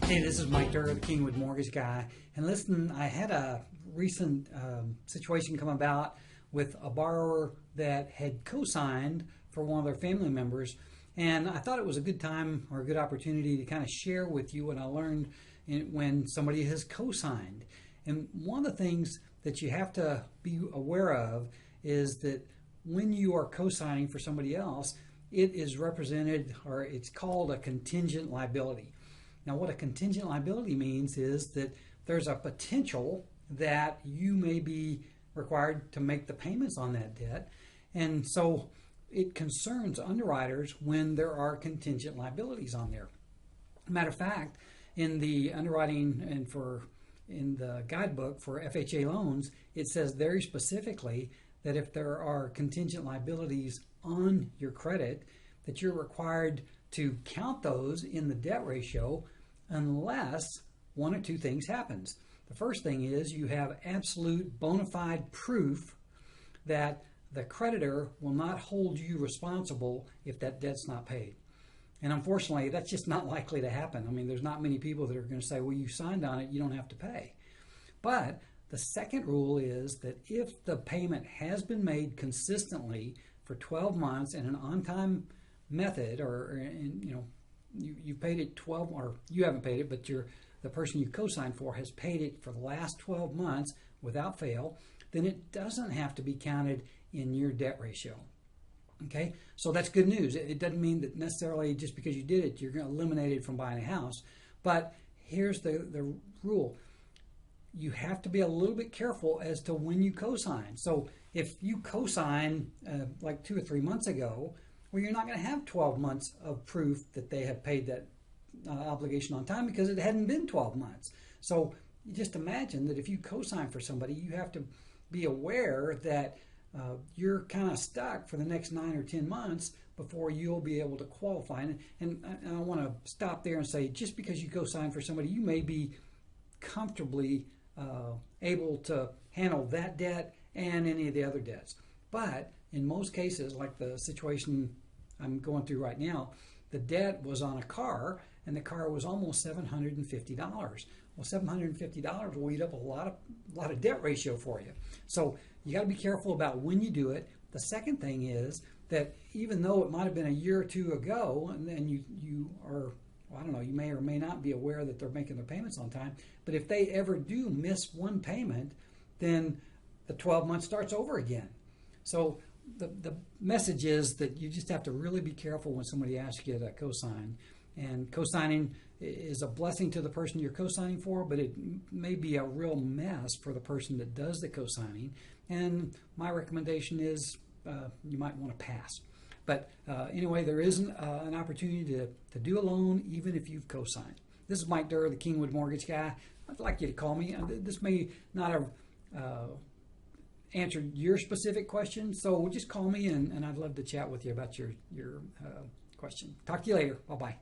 Hey, this is Mike Durr, the Kingwood mortgage guy. And listen, I had a recent situation come about with a borrower that had co-signed for one of their family members. And I thought it was a good time or a good opportunity to kind of share with you what I learned when somebody has co-signed. And one of the things that you have to be aware of is that when you are co-signing for somebody else, it is represented, or it's called a contingent liability. Now, what a contingent liability means is that there's a potential that you may be required to make the payments on that debt. And so it concerns underwriters when there are contingent liabilities on there. Matter of fact, in the underwriting and in the guidebook for FHA loans, it says very specifically that if there are contingent liabilities on your credit, that you're required to count those in the debt ratio unless one or two things happens. The first thing is you have absolute bona fide proof that the creditor will not hold you responsible if that debt's not paid. And unfortunately, that's just not likely to happen. I mean, there's not many people that are going to say, well, you signed on it, you don't have to pay. But the second rule is that if the payment has been made consistently for 12 months in an on-time method, or you paid it 12, or you haven't paid it, but the person you co-signed for has paid it for the last 12 months without fail, then it doesn't have to be counted in your debt ratio. Okay, so that's good news. It doesn't mean that necessarily just because you did it, you're going to eliminate it from buying a house. But here's the rule. You have to be a little bit careful as to when you co-sign. So if you co-sign like 2 or 3 months ago, well, you're not going to have 12 months of proof that they have paid that obligation on time because it hadn't been 12 months. So you just imagine that if you co-sign for somebody, you have to be aware that you're kind of stuck for the next 9 or 10 months before you'll be able to qualify. And I want to stop there and say, just because you co-sign for somebody, you may be comfortably able to handle that debt and any of the other debts. But in most cases, like the situation I'm going through right now, the debt was on a car, and the car was almost $750. Well, $750 will eat up a lot of debt ratio for you. So you got to be careful about when you do it. The second thing is that even though it might have been a year or two ago, and then you are, well, I don't know, you may or may not be aware that they're making their payments on time, but if they ever do miss one payment, then the 12 months starts over again. So the message is that you just have to really be careful when somebody asks you to co-sign. And co-signing is a blessing to the person you're co-signing for, but it may be a real mess for the person that does the co-signing. And my recommendation is you might want to pass. But anyway, there is an opportunity to do a loan even if you've co-signed. This is Mike Durr, the Kingwood mortgage guy. I'd like you to call me. This may not have answered your specific question, so just call me and I'd love to chat with you about your question. Talk to you later. Bye-bye.